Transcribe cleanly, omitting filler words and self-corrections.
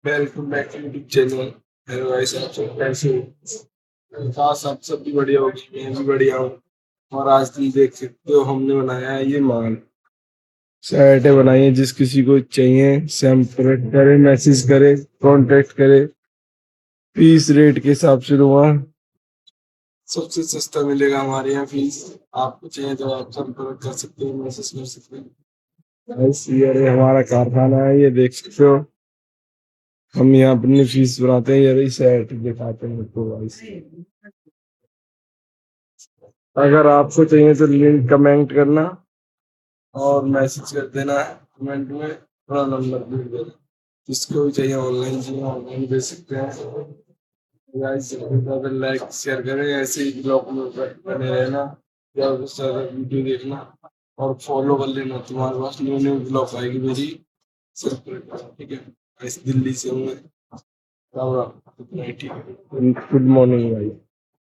Welcome back to YouTube channel. Hello guys, आप सब कैसे हो? खास आप सब भी बढ़िया होगी, मैं भी बढ़िया हूँ। और आज तुम देख सकते हो हमने बनाया है ये माल शर्टें बनाई है। जिस किसी को चाहिए संपर्क करे, मैसेज करे, कांटेक्ट करे। फीस रेट के हिसाब से दूंगा, सबसे सस्ता मिलेगा हमारे यहाँ फीस। आपको चाहिए तो आप संपर्क कर सकते हो, मैसेज कर सकते हो। बस ये हमारा कारखाना है, ये देख सकते हो। हम यहाँ अपनी फीस बनाते हैं, ये रही शर्ट दिखाते हैं आपको गाइस। अगर आपको चाहिए तो लिंक कमेंट करना और मैसेज कर देना कमेंट में, थोड़ा नंबर दे देना। जिसको भी चाहिए ऑनलाइन चाहिए ऑनलाइन भेज सकते हैं। गाइस ज़्यादा लाइक शेयर करें, ऐसे ही ब्लॉग में बने रहना, ज़्यादा से ज़्यादा वीडियो देखना और फॉलो कर लेना। तुम्हारे पास न्यू न्यू ब्लॉग आएगी मेरी, सब्सक्राइब करना, ठीक है। गाइस दिल्ली से हूँ मैं। राम राम, गुड नाइट, ठीक है। गुड मॉर्निंग भाई।